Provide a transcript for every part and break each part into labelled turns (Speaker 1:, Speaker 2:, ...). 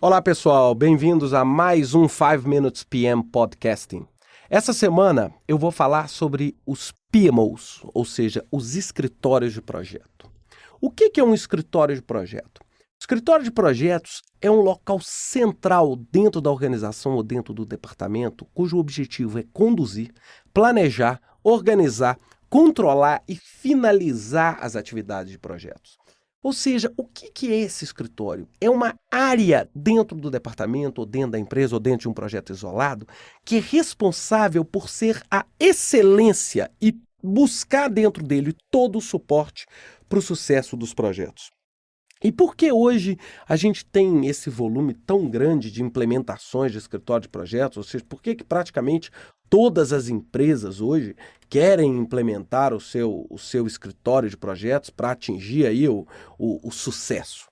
Speaker 1: Olá pessoal, bem-vindos a mais um 5 Minutes PM Podcasting. Essa semana eu vou falar sobre os PMOs, ou seja, os escritórios de projeto. O que é um escritório de projeto? O escritório de projetos é um local central dentro da organização ou dentro do departamento, cujo objetivo é conduzir, planejar, organizar, controlar e finalizar as atividades de projetos. Ou seja, o que é esse escritório? É uma área dentro do departamento, ou dentro da empresa, ou dentro de um projeto isolado, que é responsável por ser a excelência e buscar dentro dele todo o suporte para o sucesso dos projetos. E por que hoje a gente tem esse volume tão grande de implementações de escritório de projetos? Ou seja, por que praticamente todas as empresas hoje querem implementar o seu escritório de projetos para atingir aí o sucesso?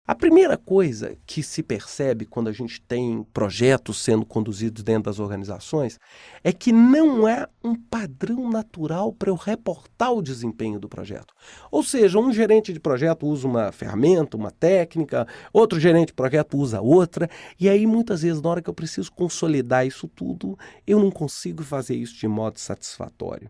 Speaker 1: A primeira coisa que se percebe quando a gente tem projetos sendo conduzidos dentro das organizações é que não há um padrão natural para eu reportar o desempenho do projeto. Ou seja, um gerente de projeto usa uma ferramenta, uma técnica, outro gerente de projeto usa outra, e aí muitas vezes na hora que eu preciso consolidar isso tudo, eu não consigo fazer isso de modo satisfatório.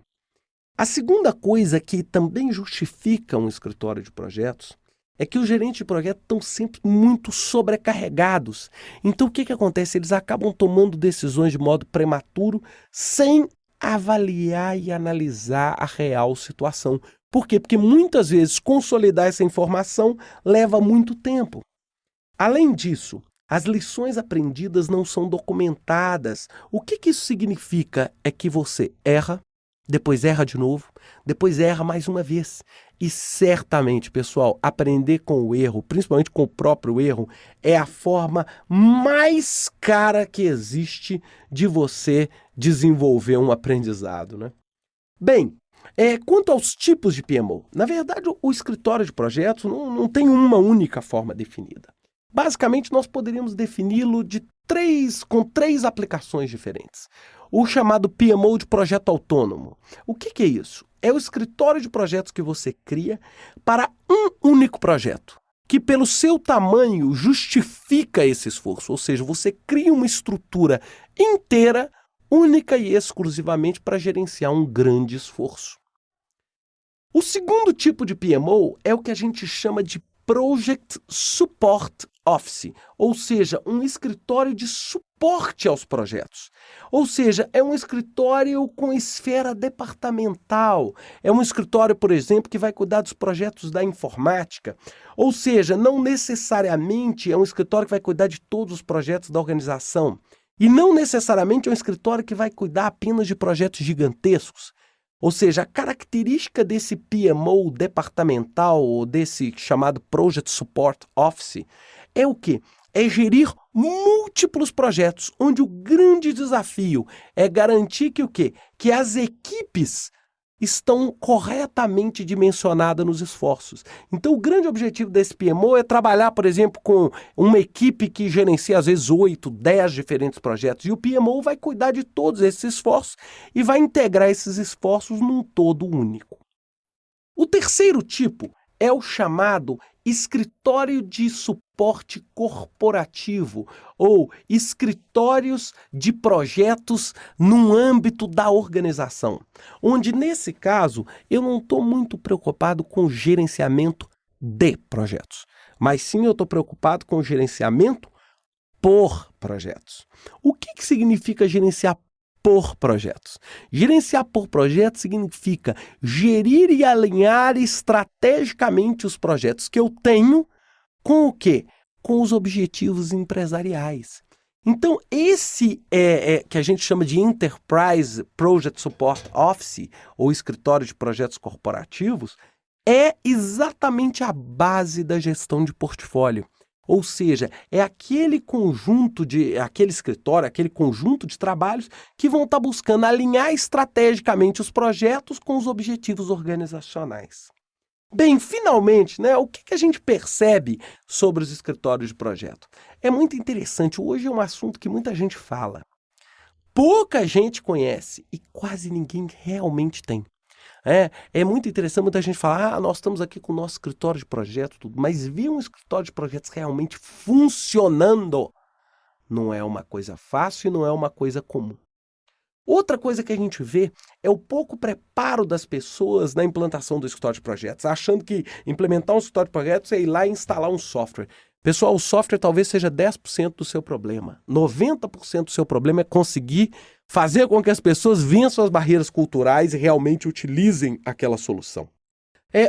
Speaker 1: A segunda coisa que também justifica um escritório de projetos é que os gerentes de projeto estão sempre muito sobrecarregados. Então, o que acontece? Eles acabam tomando decisões de modo prematuro, sem avaliar e analisar a real situação. Por quê? Porque muitas vezes consolidar essa informação leva muito tempo. Além disso, as lições aprendidas não são documentadas. O que isso significa? É que você erra, depois erra de novo, depois erra mais uma vez. E certamente, pessoal, aprender com o erro, principalmente com o próprio erro, é a forma mais cara que existe de você desenvolver um aprendizado, né? Bem, quanto aos tipos de PMO, na verdade o escritório de projetos não tem uma única forma definida. Basicamente, nós poderíamos defini-lo com três aplicações diferentes. O chamado PMO de projeto autônomo. O que é isso? É o escritório de projetos que você cria para um único projeto, que pelo seu tamanho justifica esse esforço. Ou seja, você cria uma estrutura inteira, única e exclusivamente para gerenciar um grande esforço. O segundo tipo de PMO é o que a gente chama de Project Support Office, ou seja, um escritório de suporte aos projetos. Ou seja, é um escritório com esfera departamental. É um escritório, por exemplo, que vai cuidar dos projetos da informática. Ou seja, não necessariamente é um escritório que vai cuidar de todos os projetos da organização. E não necessariamente é um escritório que vai cuidar apenas de projetos gigantescos. Ou seja, a característica desse PMO departamental, ou desse chamado Project Support Office, é o quê? É gerir múltiplos projetos, onde o grande desafio é garantir que o quê? Que as equipes estão corretamente dimensionadas nos esforços. Então, o grande objetivo desse PMO é trabalhar, por exemplo, com uma equipe que gerencia, às vezes, 8, 10 diferentes projetos. E o PMO vai cuidar de todos esses esforços e vai integrar esses esforços num todo único. O terceiro tipo é o chamado escritório de suporte corporativo, ou escritórios de projetos no âmbito da organização, onde, nesse caso, eu não estou muito preocupado com o gerenciamento de projetos, mas sim eu estou preocupado com o gerenciamento por projetos. O que significa gerenciar por projetos? Gerenciar por projetos significa gerir e alinhar estrategicamente os projetos que eu tenho com o quê? Com os objetivos empresariais. Então, esse que a gente chama de Enterprise Project Support Office, ou escritório de projetos corporativos, é exatamente a base da gestão de portfólio. Ou seja, é aquele escritório, aquele conjunto de trabalhos que vão estar buscando alinhar estrategicamente os projetos com os objetivos organizacionais. Bem, finalmente, o que a gente percebe sobre os escritórios de projeto? É muito interessante, hoje é um assunto que muita gente fala. Pouca gente conhece e quase ninguém realmente tem. É muito interessante, muita gente fala, nós estamos aqui com o nosso escritório de projeto, tudo, mas ver um escritório de projetos realmente funcionando não é uma coisa fácil e não é uma coisa comum. Outra coisa que a gente vê é o pouco preparo das pessoas na implantação do escritório de projetos, achando que implementar um escritório de projetos é ir lá e instalar um software. Pessoal, o software talvez seja 10% do seu problema. 90% do seu problema é conseguir fazer com que as pessoas vençam as barreiras culturais e realmente utilizem aquela solução.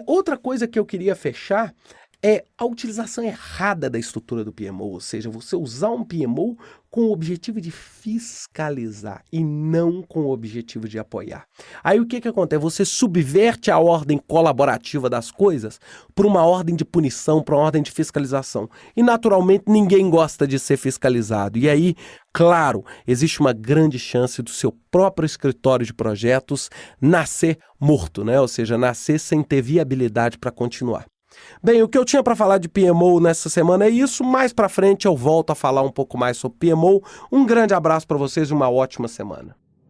Speaker 1: Outra coisa que eu queria fechar é a utilização errada da estrutura do PMO, ou seja, você usar um PMO com o objetivo de fiscalizar e não com o objetivo de apoiar. Aí o que acontece? Você subverte a ordem colaborativa das coisas por uma ordem de punição, por uma ordem de fiscalização. E naturalmente ninguém gosta de ser fiscalizado. E aí, claro, existe uma grande chance do seu próprio escritório de projetos nascer morto, né? Ou seja, nascer sem ter viabilidade para continuar. Bem, o que eu tinha para falar de PMO nessa semana é isso. Mais para frente eu volto a falar um pouco mais sobre PMO. Um grande abraço para vocês e uma ótima semana.